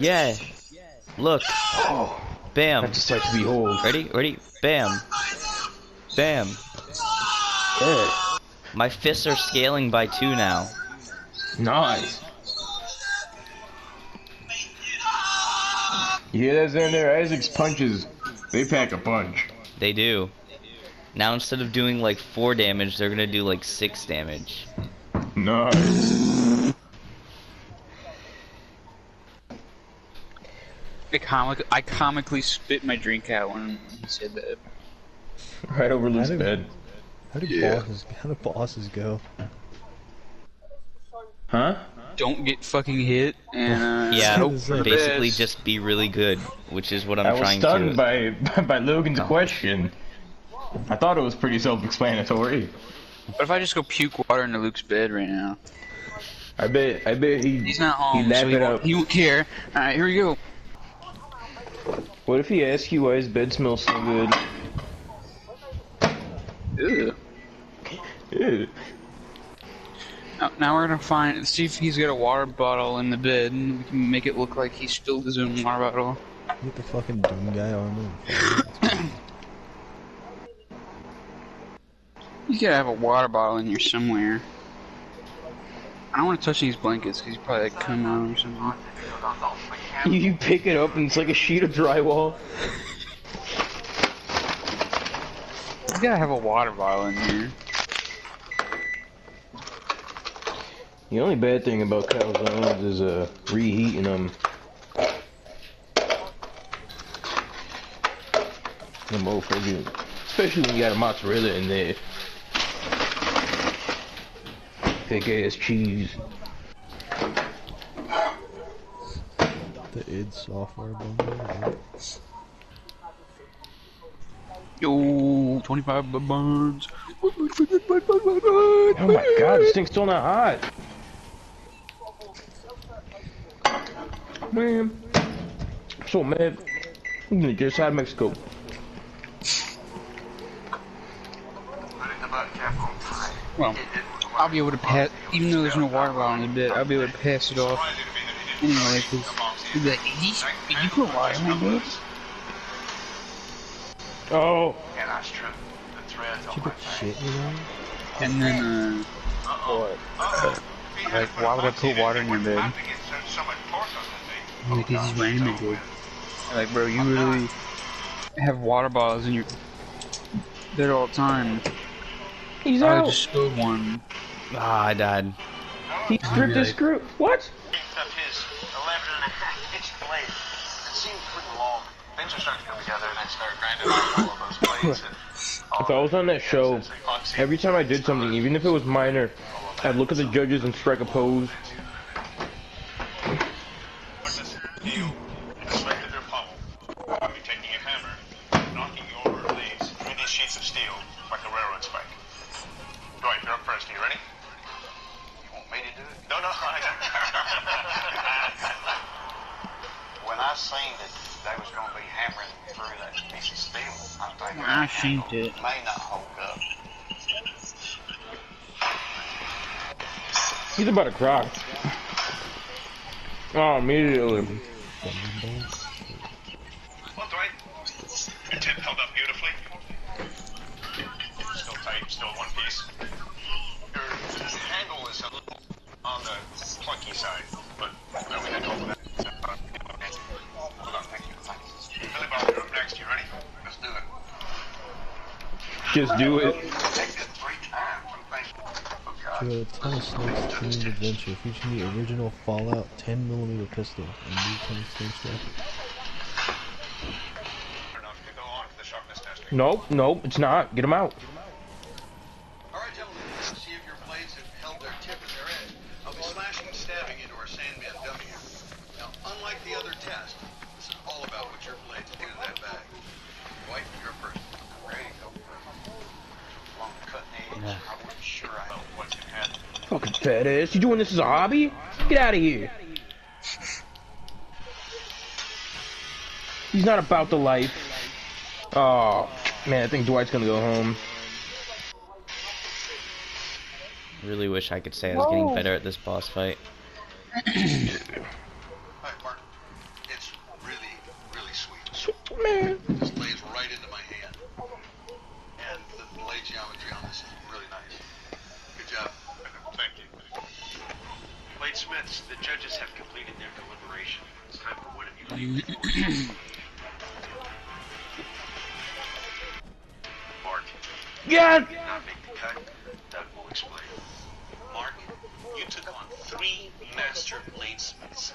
Yeah. Look. Oh, Bam. that's a sight to behold. Ready? Ready? Bam. Bam. Yeah. My fists are scaling by 2 now. Nice. You hear that, Xander? Isaac's punches, they pack a punch. They do. Now instead of doing like 4 damage, they're gonna do like 6 damage. Nice. I comically spit my drink out when he said that. Right over Luke's bed. How do bosses go? Huh? Don't get fucking hit and Yeah, hope for the basically best. just be really good, which is what I'm I was trying stunned to. by Logan's question. I thought it was pretty self-explanatory. What if I just go puke water into Luke's bed right now? I bet He's not home, he'd lap so it he up. won't care. Alright, here we go. What if he asks you why his bed smells so good? Ew. Ew. Now we're gonna see if he's got a water bottle in the bed, and we can make it look like he spilled his own water bottle. Get the fucking Doom guy armor. You gotta have a water bottle in here somewhere. I don't want to touch these blankets because he's probably like come out or something. You pick it up and it's like a sheet of drywall. You gotta have a water bottle in here. The only bad thing about calzones is reheating them. The motherfucker, especially when you got a mozzarella in there. Thick ass cheese. The id software bundle. Right? Yo, 25 buns. Oh my god, this thing's still not hot. Man, I'm so mad. I'm gonna get outside of Mexico. Well, I'll be able to pass, even though there's no water bottle in the bed, I'll be able to pass it off anyway, because he'll be like, did you put water in my bed? Oh, Keep it shit, you know? And then, like, why would I put water in your bed? Because he's random and good. Like, bro, you really have water bottles in your bed all the time. he's I out. just spilled one. Ah, I died. He stripped his screw. What? Up his 11.5-inch blade. It seemed pretty long. Things are starting to come together, and I started grinding all of those blades. If I was on that show, every time I did something, even if it was minor, I'd look at the judges and strike a pose. You inspected their pommel. I'll be taking a hammer, knocking you over these sheets of steel like a railroad spike. Dwight, you're up first. Are you ready? You want me to do it? No, I When I seen that they was going to be hammering through that piece of steel, I'm thinking, I seen it. may not hold up. He's about to cry. Oh, immediately. Well, Dwight, your tip held up beautifully. Still tight, still one piece. Your handle is a little on the clunky side, but no, we had to open that. Hold on, thank you. Billy Bob, you're up next. You ready? Let's do it. Just do it. Take this 3 times. I'm thinking. To a ton of snakes themed adventure featuring the original Fallout 10mm pistol and new ton of snakes weapon. Enough to go on for the sharpness testing. Nope, it's not. Get him out. Alright, gentlemen, let's see if your blades have held their tip at their edge. I'll be slashing and stabbing into our Sandman dummy here. Now, unlike the other test, this is all about what your blades do to that bag. White, you're first. Ready to go first. Along the cutting edge, I wasn't sure I know what you had. Fucking fat ass. You doing this as a hobby? Get out of here. He's not about the life. Oh, man, I think Dwight's gonna go home. Really wish I could say I was getting better at this boss fight. Alright, Mark. Mark, Yes! did not make the cut. Doug will explain. Mark, you took on 3 master bladesmiths.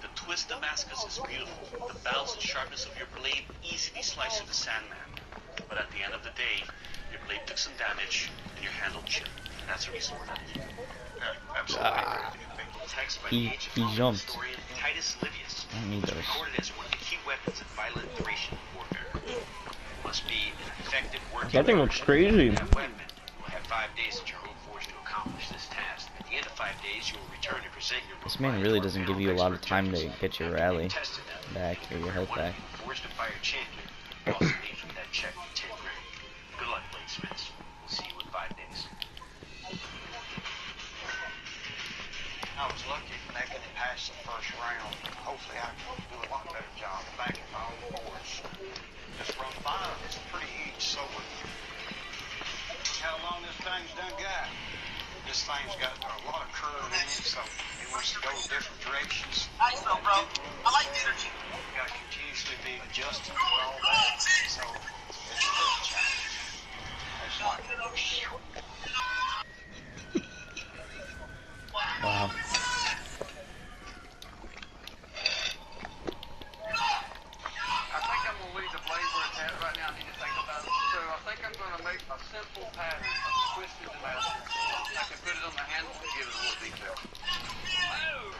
The twist Damascus is beautiful. The balance and sharpness of your blade easily slices the Sandman. But at the end of the day, your blade took some damage and your handle chipped. And that's a reason for that. Yeah, absolutely. Text by He- the ancient he Roman jumped. historian Titus Livius. I don't need Was those. recorded as one of the key weapons in violent Thracian warfare. Must be an effective working That thing looks crazy. That weapon. You'll have 5 days at your own force to accomplish this task. At the end of 5 days, you will return and present your This man really doesn't give you a lot of time to get your rally back or your health back. Forced to fire champion. You also paid for that check for 10 grand. Good luck, bladesmiths. We'll see you in 5 days. I was lucky making it past the first round. Hopefully I can do a lot better job backing my own boards. This run 5 is pretty huge sober. How long this thing's done got? This thing's got a lot of curve in it, so it wants to go different directions. Nice though, bro. I like the energy. Got to continuously be adjusting for all that, so it's a little challenge. It's like, Wow. I think I'm going to leave the blade where it's at right now. I need to think about it. So I think I'm going to make a simple pattern of twisted Damascus. I can put it on the handle and give it a little detail. Oh!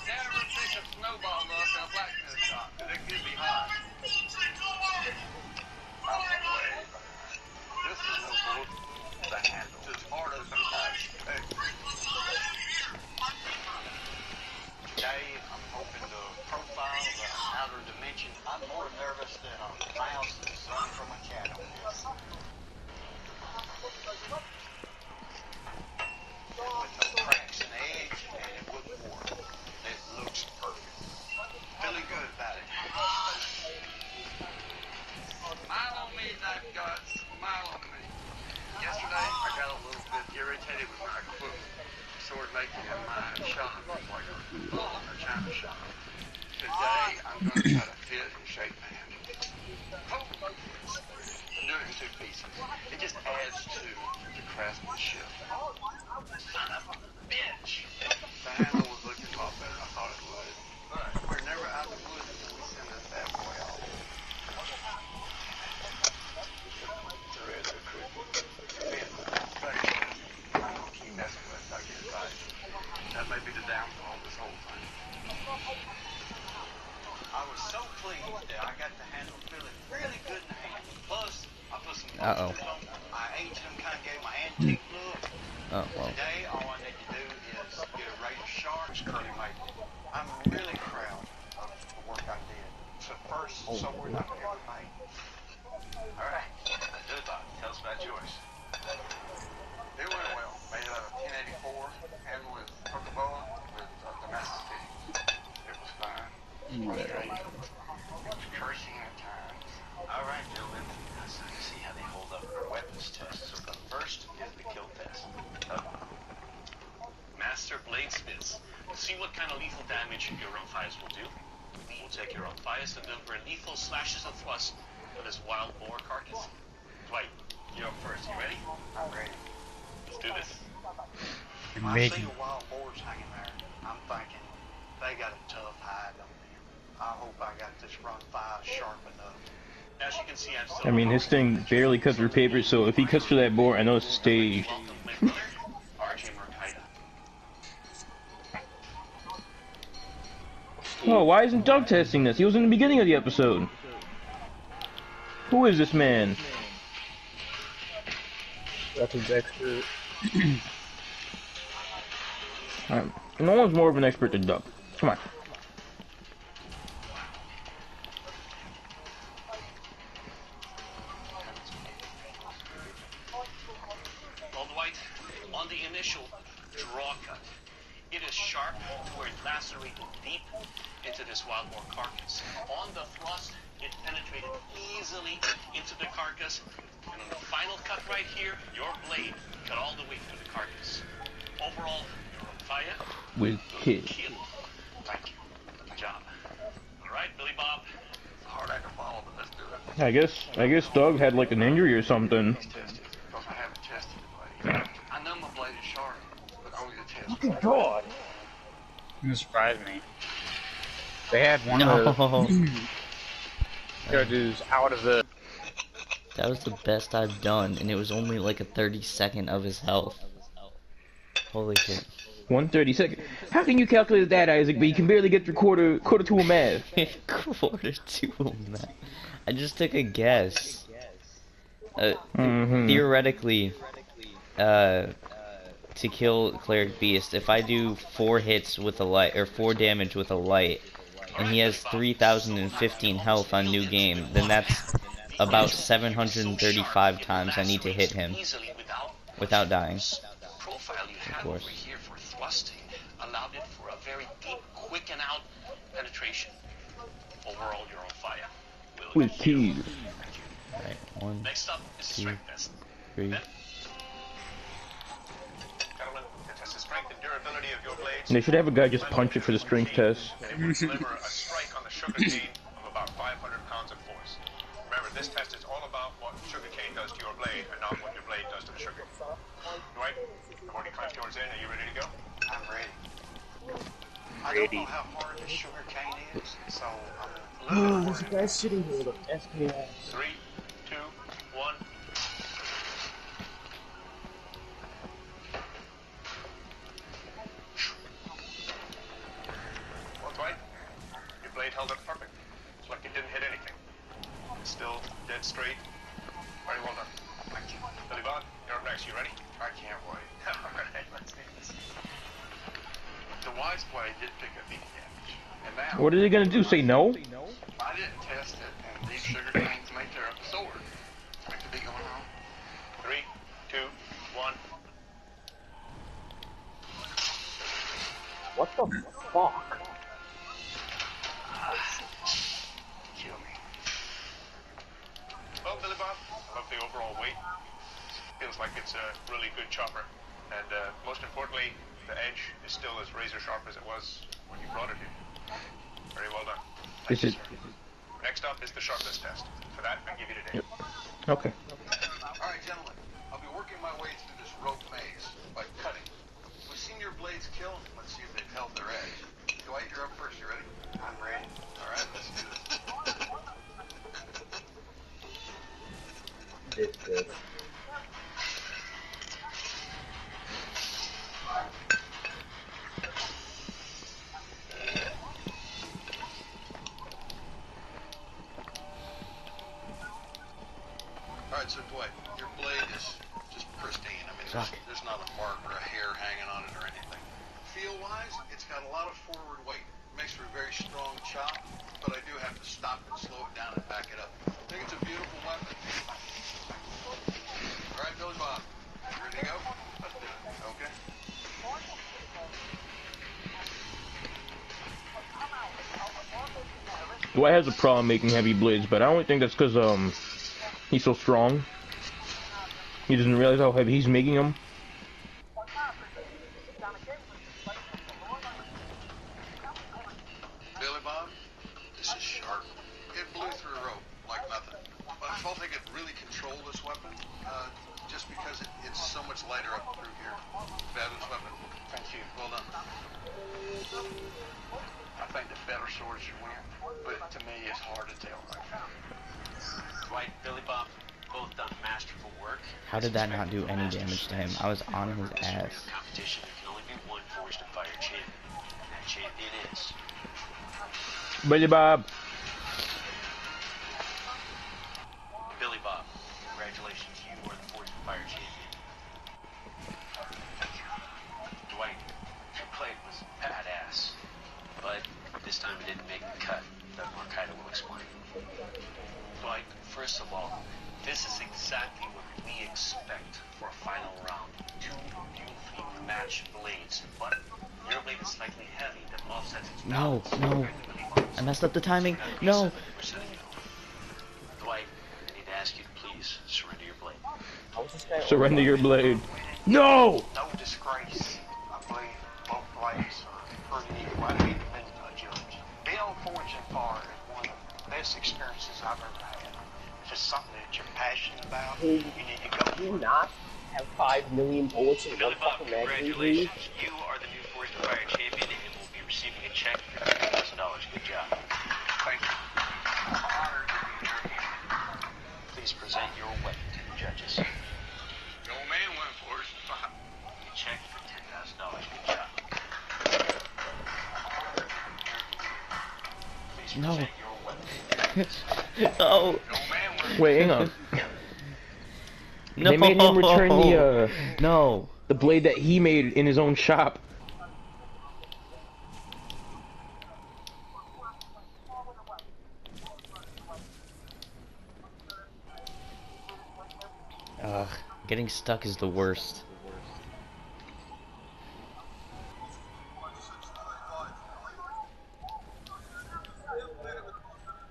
Never pick a snowball up in a blacksmith shop, because it could be hot. This is no bullet. The handle. It's as hard as I'm expect. Today, I'm hoping to profile the outer dimension. I'm more nervous than a mouse that's run from a cat on this. With no cracks in the edge, and it wouldn't work. It looks perfect. Feeling good about it. Smile on me, knife god. Smile on me. Yesterday, I got a little bit irritated with my equipment. Sword making in my shop was like a China shop. Today, I'm going to try to fit and shape my hand. Oh, I'm doing it in 2 pieces. It just adds to the craftsmanship. Son of a bitch! The handle was looking a lot better than I thought it would. But we're never out of the woods until we send this bad boy off. Threads are crooked. Man, I'm going to keep messing with it. I get advice. That may be the downfall of this whole thing. I was so pleased that I got the handle feeling really good in the hand. Plus, I put some Uh-oh. on. I aged them, kind of gave my antique look. Oh, well. Today, all I need to do is get a Raider Sharks curly maple. I'm really proud of the work I did. It's the first sword I've ever made. Alright, good luck. Tell us about yours. It went well. Made it out of 1084, handled with Kokoboa with Damascus fittings. It was fine. It was cursing at times. Alright, gentlemen. Let's see how they hold up for weapons test. So the first is the kill test. Master bladesmiths. See what kind of lethal damage your own fires will do. We'll take your own fires and deliver lethal slashes and thrusts for this wild boar carcass. Dwight, you're up first. You ready? I'm ready. Let's do this. I see the wild boars hanging there. I'm thinking, they got a tough hide on them. I hope I got this run 5 sharp enough. As you can see, I'm still I mean, his thing barely cuts through paper, so if he cuts through that board, I know it's staged. welcome, my brother, RJ Mercado. Oh, why isn't Doug testing this? He was in the beginning of the episode. Who is this man? Weapons expert. Alright, no one's more of an expert than Doug. Come on. Well, Dwight, on the initial draw cut, it is sharp to where it lacerated deep into this wild boar carcass. On the thrust, it penetrated easily into the carcass, and on the final cut right here, your blade cut all the way through the carcass. Overall, you're on fire. With kids. Kill. Thank you. Good job. All right, Billy. I guess Doug had like an injury or something. Tested because I haven't tested the blade. I know my blade is sharp, but only the test. Fucking God. It surprised me. They had one No. of the judges out of the. That was the best I've done, and it was only like a 32nd of his health. Holy shit. 132nd. How can you calculate that, Isaac? But you can barely get your quarter to a math. Quarter to a man. I just took a guess. Mm-hmm. Theoretically, to kill Cleric Beast, if I do 4 hits with a light, or 4 damage with a light, and he has 3,015 health on new game, then that's about 735 times I need to hit him without dying. Profile you Of have over course. here for thrusting allowed it for a very deep, quick and out penetration. Overall, you're on fire. Will With keys. Alright, 1, Next up is the 2, strength test. 3. Gentlemen, to test the strength and durability of your blades. They should have a guy just punch it for the strength test. And it will deliver a strike on the sugar cane of about 500 pounds of force. Remember, this test is all about what sugar cane does to your blade and not what your blade does to the sugar cane. Dwight, I've already clamped yours in. Are you ready to go? I'm ready. I don't know how hard the sugar cane is, so I'm a little bit worried. guy's sitting here with an SKS. 3, 2, 1. Well, Dwight, your blade held up perfect. It's like it didn't hit anything. It's still dead straight. Very well done. Thank you. Billy Bob, you're up next. You ready? I can't wait. Alright, let's do this. The wise blade did pick up any damage, and now What are they gonna do? Say no? I didn't test it, and these sugar canes may tear up the sword. I could be going home. 3, 2, 1. What the fuck? Kill me. Well, Billy Bob, I love the overall weight. Feels like it's a really good chopper. And most importantly, the edge is still as razor sharp as it was when you brought it here. Very well done. Thank you, sir. Next up is the sharpness test. For that, I give you today. Okay. All right, gentlemen. I'll be working my way through this rope maze by cutting. We've seen your blades kill. Let's see if they've held their edge. Dwight, you're up first. You ready? I'm ready. All right, let's do this. All right, so Dwight, your blade is just pristine. I mean, there's not a mark or a hair hanging on it or anything. Feel-wise, it's got a lot of forward weight. Makes for a very strong chop, but I do have to stop and slow it down and back it up. I think it's a beautiful weapon. All right, Billy Bob, you ready to go? Let's do it. Okay. Dwight has a problem making heavy blades, but I don't think that's because he's so strong. He doesn't realize how heavy he's making them. Billy Bob, this is sharp. It blew through a rope like nothing. I felt I could really control this weapon, just because it's so much lighter up through here. Fabulous weapon. Thank you. Well done. I think the better sword should win, but to me it's hard to tell right now. Dwight, Billy Bob, both done masterful work. How did that not do any damage to him? I was on his ass. Competition, there can only be one forged and fire champion. And that champion is Billy Bob. Billy Bob. Congratulations, you are the forged and fire champion. Dwight, your blade was badass, but this time it didn't make the cut. That Markita will explain. Dwight, first of all, this is exactly what we expect for a final round. Two beautifully matched blades, but your blade is slightly heavy that offsets its No, balance. no. I messed up the timing. No. Dwight, I need to ask you to please surrender your blade. Surrender your blade. No! No disgrace. I believe both blades are pretty equal. I didn't even a judge. Bill Fortune Bar is one of best experiences I've ever had. If it's something that you're passionate about, Hey, you need to go do you for it. not have 5 million bullets in one Billy Bob, fucking magazine? congratulations. You are the new Forest Fire champion and will be receiving a check for $10,000. Good job. Thank you. I'm honored to be here. Please present your weapon to the judges. The old man went for it. A check for $10,000. Good job. Please No. present your weapon. No. Wait, hang on. No. They made him return the No. the blade that he made in his own shop. Ugh, getting stuck is the worst.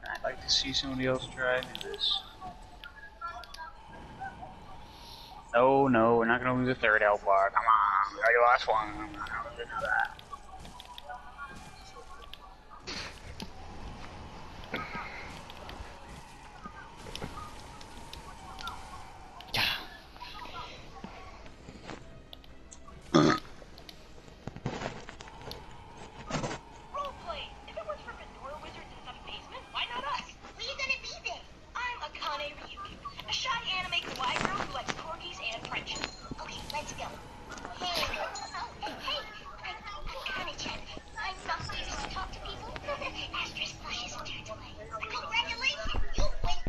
I'd like to see somebody else try to do this. No, no, we're not gonna lose a third L bar. Come on, we already lost one. I'm not gonna lose another.